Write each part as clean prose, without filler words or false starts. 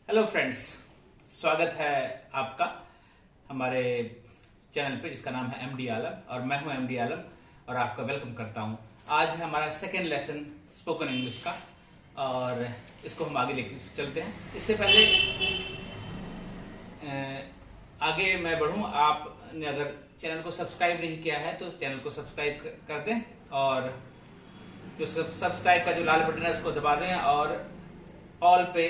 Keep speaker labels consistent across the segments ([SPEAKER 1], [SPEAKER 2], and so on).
[SPEAKER 1] Hello friends, स्वागत है आपका हमारे चैनल पे जिसका नाम है एमडी आलम और मैं हूं एमडी आलम और आपका वेलकम करता हूं। आज है हमारा सेकेंड लेसन स्पोकन इंग्लिश का और इसको हम आगे लेकर चलते हैं। इससे पहले आगे मैं बढ़ूं, आपने अगर चैनल को सब्सक्राइब नहीं किया है तो चैनल को सब्सक्राइब कर दें और जो सब्सक्राइब का जो लाल बटन है उसको दबा दें और ऑल पे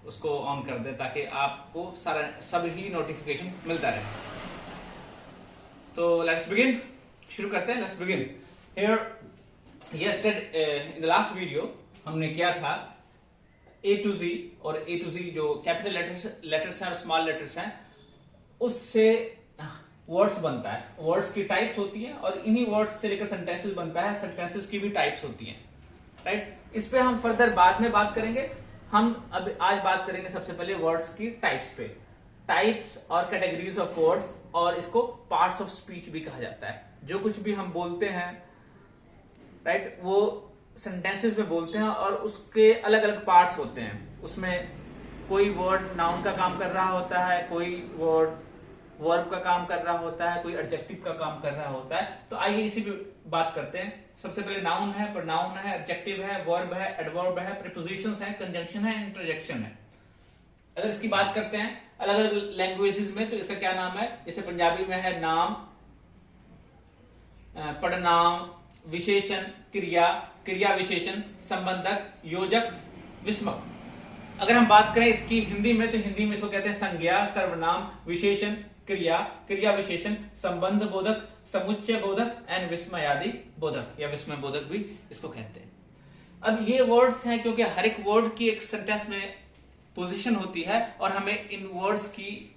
[SPEAKER 1] उसको ऑन कर दें ताकि आपको सभी नोटिफिकेशन मिलता रहे। तो लेट्स बिगिन, शुरू करते हैं। Let's begin here. Yesterday in the last video हमने किया था ए टू जी, और ए टू जी जो कैपिटल लेटर्स हैं और स्मॉल लेटर्स हैं उससे वर्ड्स बनता है। वर्ड्स की टाइप्स होती हैं और इन्हीं वर्ड्स से लेकर सेंटेंसेस बनता है। सेंटेंसेस की भी टाइप्स होती हैं, राइट। इस पे हम फर्दर बाद में बात करेंगे। हम अब आज बात करेंगे सबसे पहले वर्ड्स की टाइप्स पे। टाइप्स और कैटेगरीज ऑफ वर्ड्स, और इसको पार्ट्स ऑफ स्पीच भी कहा जाता है। जो कुछ भी हम बोलते हैं, राइट, वो सेंटेंसेस में बोलते हैं और उसके अलग अलग पार्ट्स होते हैं। उसमें कोई वर्ड नाउन का काम कर रहा होता है, कोई वर्ड वर्ब का काम कर रहा होता है, कोई एडजेक्टिव का काम कर रहा होता है। तो आइए इसी पे बात करते हैं। सबसे पहले नाउन है, प्रोनाउन है, एडजेक्टिव है, वर्ब है, एडवर्ब है, प्रीपोजिशंस है, कंजंक्शन है, इंटरजेक्शन है। अगर इसकी बात करते हैं अलग अलग लैंग्वेजेस में तो इसका क्या नाम है। जैसे पंजाबी में है नाम, पदनाम, विशेषण, क्रिया, क्रिया विशेषण, संबंधक, योजक, विस्मक। अगर हम बात करें इसकी हिंदी में तो हिंदी में इसको कहते हैं संज्ञा, सर्वनाम, विशेषण, क्रिया, क्रिया विशेषण, संबंध बोधक, समुच्चय बोधक एंड विस्मयादि बोधक या विस्मय बोधक भी इसको कहते हैं। अब ये वर्ड्स हैं क्योंकि हर एक वर्ड की एक सेंटेंस में पोजीशन होती है और हमें इन वर्ड्स की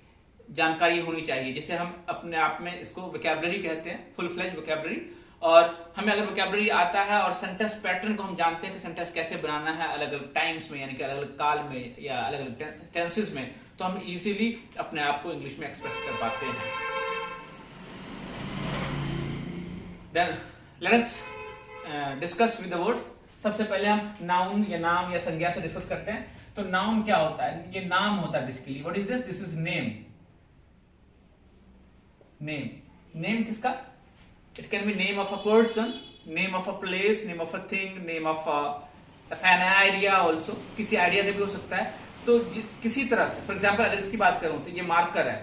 [SPEAKER 1] जानकारी होनी चाहिए। जैसे हम अपने आप में इसको वोकैबुलरी कहते हैं, फुल फ्लेज वोकैबुलरी। और हमें अगर वोकैबुलरी आता है और सेंटेंस पैटर्न को हम जानते हैं कि सेंटेंस कैसे बनाना है अलग अलग टाइम्स में, यानी कि अलग अलग काल में या अलग अलग टेंसेस में, तो हम इजीली अपने आप को इंग्लिश में एक्सप्रेस कर पाते हैं। Then let us discuss with the words. सबसे पहले हम नाउन या नाम या संज्ञा से डिस्कस करते हैं। तो नाउन क्या होता है? ये नाम होता है basically. What is this? This is name. Name, name किसका? It can be name of a person, name of a place, name of a thing, name of an idea also. किसी आइडिया से भी हो सकता है। तो किसी तरह से, फॉर एग्जाम्पल अगर इसकी बात करूं तो ये मार्कर है,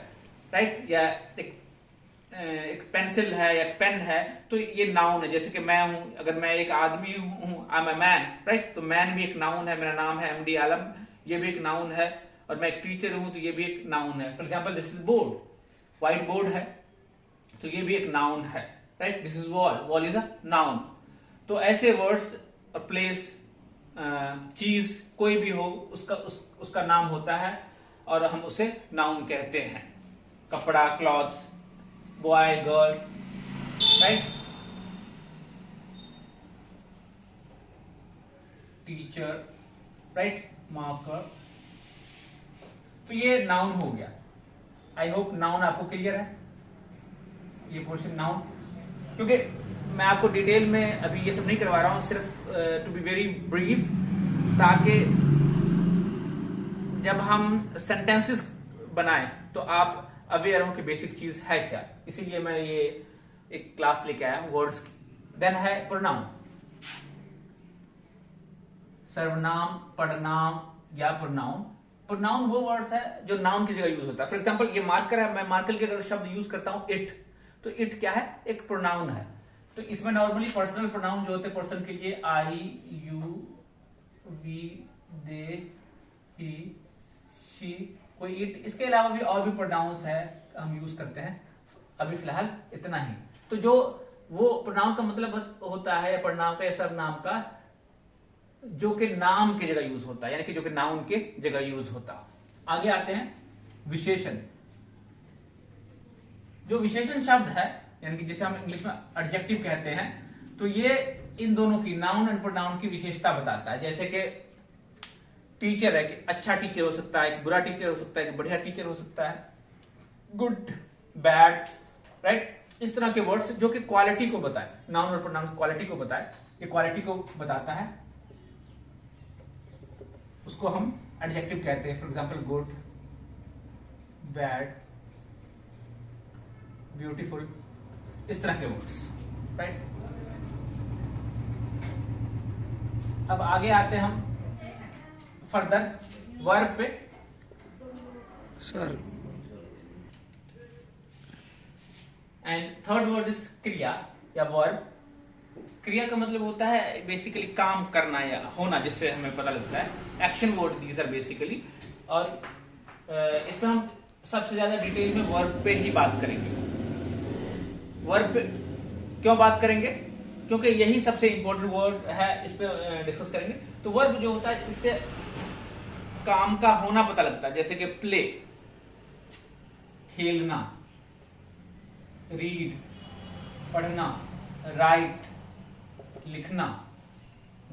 [SPEAKER 1] राइट, या एक पेंसिल है या पेन है, तो ये नाउन है। जैसे कि मैं हूं, अगर मैं एक आदमी हूं, I am a man, right, तो मैन भी एक नाउन है। मेरा नाम है एमडी आलम, ये भी एक नाउन है। और मैं एक टीचर हूं तो ये भी एक नाउन है। For example this is board, white board है तो ये भी एक नाउन है, right. This is wall, wall is a noun. तो ऐसे वर्ड्स, प्लेस, चीज कोई भी हो उसका नाम होता है और हम उसे नाउन कहते हैं। कपड़ा, clothes, boy, girl, right, teacher, right, marker. तो ये नाउन हो गया। आई होप नाउन आपको क्लियर है, ये पोर्शन नाउन। क्योंकि मैं आपको डिटेल में अभी ये सब नहीं करवा रहा हूं, सिर्फ टू बी वेरी ब्रीफ, ताकि जब हम सेंटेंसेस बनाएं तो आप अवेयर हो कि बेसिक चीज है क्या। इसीलिए मैं ये एक क्लास लेके आया हूं वर्ड्स की। देन है प्रोनाउन, सर्वनाम, पदनाम या प्रोनाउन। प्रोनाउन वो वर्ड्स है जो नाउन की जगह यूज होता है। फॉर एग्जाम्पल ये मार्कर है, मैं मार्कर के अगर शब्द यूज करता हूं इट, तो इट क्या है? एक प्रोनाउन है। तो इसमें नॉर्मली पर्सनल प्रोनाउन जो होते हैं पर्सन के लिए, I, you, we, they, he, she, कोई इट। इसके अलावा भी और भी प्रोनाउंस है हम यूज करते हैं, अभी फिलहाल इतना ही। तो जो वो प्रोनाउन का मतलब होता है, प्रोनाउन का या सर्वनाम का, जो कि नाम की जगह यूज होता है, यानी कि जो कि नाउन के जगह यूज होता। आगे आते हैं विशेषण। जो विशेषण शब्द है, यानी कि जिसे हम इंग्लिश में एडजेक्टिव कहते हैं, तो ये इन दोनों की, नाउन एंड प्रोनाउन की विशेषता बताता है। जैसे कि टीचर है कि अच्छा टीचर हो सकता है, बुरा टीचर हो सकता है, बढ़िया टीचर हो सकता है, गुड, बैड, राइट। इस तरह के वर्ड्स जो कि क्वालिटी को बताए, नाउन और प्रोनाउन क्वालिटी को बताए, ये क्वालिटी को बताता है, उसको हम एडजेक्टिव कहते हैं, for example good, bad, beautiful, इस तरह के वर्ड्स, राइट। अब आगे आते हैं हम फर्दर वर्ब पे।
[SPEAKER 2] Sir
[SPEAKER 1] and third word is क्रिया या वर्ब। क्रिया का मतलब होता है बेसिकली काम करना या होना, जिससे हमें पता लगता है। Action word these are basically. और इसमें हम सबसे ज्यादा डिटेल में वर्ब पे ही बात करेंगे। वर्ब पे क्यों बात करेंगे? क्योंकि यही सबसे इंपॉर्टेंट वर्ड है, इस पे डिस्कस करेंगे। तो वर्ब जो होता है, इससे काम का होना पता लगता है, जैसे कि प्ले, खेलना, रीड, पढ़ना, राइट, लिखना,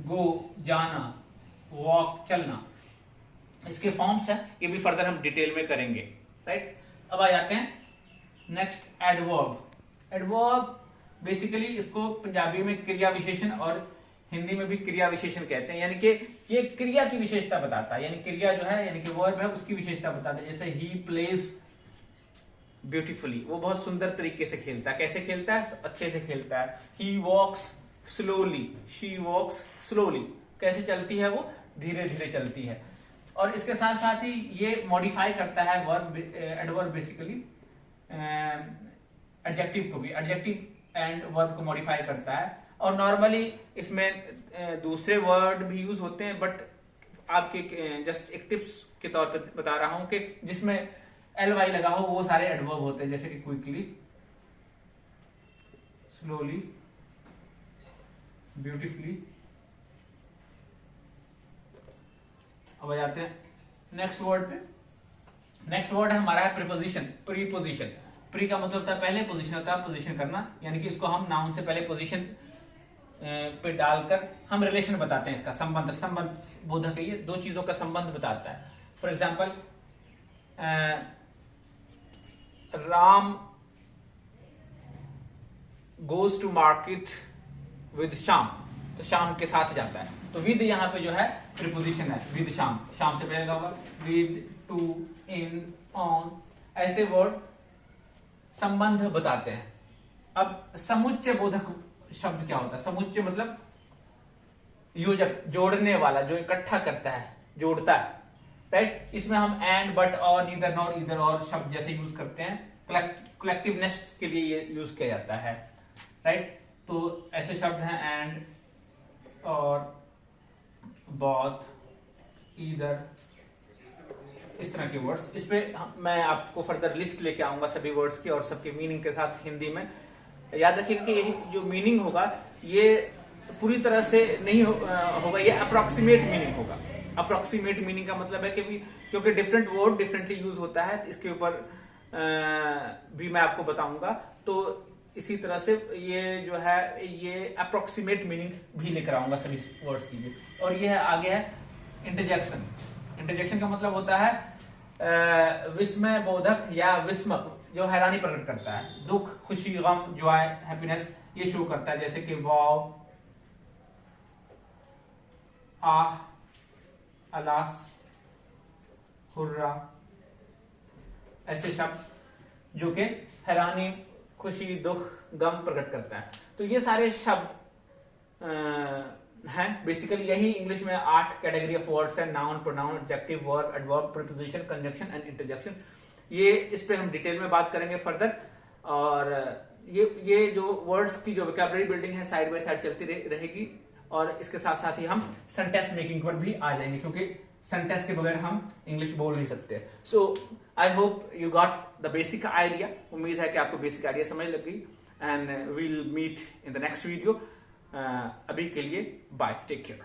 [SPEAKER 1] गो, जाना, वॉक, चलना, इसके फॉर्म्स हैं। ये भी फर्दर हम डिटेल में करेंगे, राइट। अब आ जाते हैं नेक्स्ट एडवर्ब। एडवर्ब बेसिकली इसको पंजाबी में क्रिया विशेषण और हिंदी में भी क्रिया विशेषण कहते हैं, यानी कि ये क्रिया की विशेषता बताता है, यानी क्रिया जो है यानी कि वर्ब है उसकी विशेषता बताता है। जैसे ही प्लेज ब्यूटीफुली, वो बहुत सुंदर तरीके से खेलता है। कैसे खेलता है? अच्छे से खेलता है। ही वॉक्स स्लोली, शी वॉक्स स्लोली, कैसे चलती है वो? धीरे धीरे चलती है। और इसके साथ साथ ही ये मॉडिफाई करता है वर्ब, एडवर्ब बेसिकली एडजेक्टिव को भी, एडजेक्टिव एंड वर्ब को मॉडिफाई करता है। और नॉर्मली इसमें दूसरे वर्ड भी यूज होते हैं, बट आपके जस्ट एक टिप्स के तौर पे बता रहा हूं कि जिसमें ly लगा हो वो सारे एडवर्ब होते हैं, जैसे कि क्विकली, स्लोली, ब्यूटीफुली। अब आ जाते हैं नेक्स्ट वर्ड पे। नेक्स्ट वर्ड है हमारा है प्रीपोजिशन, प्रीपोजिशन। प्री का मतलब होता है पहले, पोजीशन होता है पोजीशन करना, यानी कि इसको हम नाउन से पहले पोजीशन पे डालकर हम रिलेशन बताते हैं, इसका संबंध, संबंध बोधक है ये, दो चीजों का संबंध बताता है। For example Ram goes to market with Shyam, तो श्याम के साथ जाता है, तो विद यहाँ पे जो है प्रीपोजिशन है, विद श्याम, श्याम से पहले होगा विद, टू, इन, ऑन, ऐसे वर्ड संबंध बताते हैं। अब समुच्चय बोधक शब्द क्या होता है? समुच्चय मतलब योजक, जोड़ने वाला, जो इकट्ठा करता है, जोड़ता है, राइट। इसमें हम एंड, बट, और, नीदर, नॉर, ईदर और शब्द जैसे यूज करते हैं। कलेक्टिवनेस के लिए ये यूज किया जाता है, राइट। तो ऐसे शब्द हैं एंड, और, बोथ, ईदर, इस तरह के वर्ड्स। इस पे मैं आपको फर्दर लिस्ट लेके आऊंगा सभी वर्ड्स की और सबके मीनिंग के साथ हिंदी में। याद रखिएगा कि यही जो मीनिंग होगा ये पूरी तरह से नहीं होगा, ये अप्रोक्सीमेट मीनिंग होगा। अप्रोक्सीमेट मीनिंग का मतलब है कि क्योंकि डिफरेंट वर्ड डिफरेंटली यूज होता है, इसके ऊपर भी मैं आपको बताऊंगा। तो इसी तरह से ये जो है ये अप्रोक्सीमेट मीनिंग भी लेकर आऊंगा सभी वर्ड्स की। और ये है आगे है इंटरजेक्शन। इंटरजेक्शन का मतलब होता है विस्मय बोधक या विस्मक, जो हैरानी प्रकट करता है, दुख, खुशी, गम, जॉय, हैप्पीनेस, ये शो करता है। जैसे कि वाव, आह, अलास, हुर्रा, ऐसे शब्द जो कि हैरानी, खुशी, दुख, गम प्रकट करता है। तो ये सारे शब्द हैं। बेसिकली यही इंग्लिश में 8 कैटेगरी ऑफ वर्ड्स है, noun, pronoun, adjective, verb, adverb, preposition, conjunction and interjection. ये इस पे हम डिटेल में बात करेंगे फर्दर। और ये जो वर्ड्स की जो वोकैबुलरी बिल्डिंग है साइड बाय साइड चलती रहेगी। और इसके साथ साथ ही हम सेंटेंस मेकिंग पर भी आ जाएंगे, क्योंकि सेंटेंस के बगैर हम इंग्लिश बोल नहीं सकते। So I hope you got the basic idea. उम्मीद है कि आपको बेसिक आइडिया समझ लग गई। And we'll meet in the next video. अभी के लिए बाय, टेक केयर।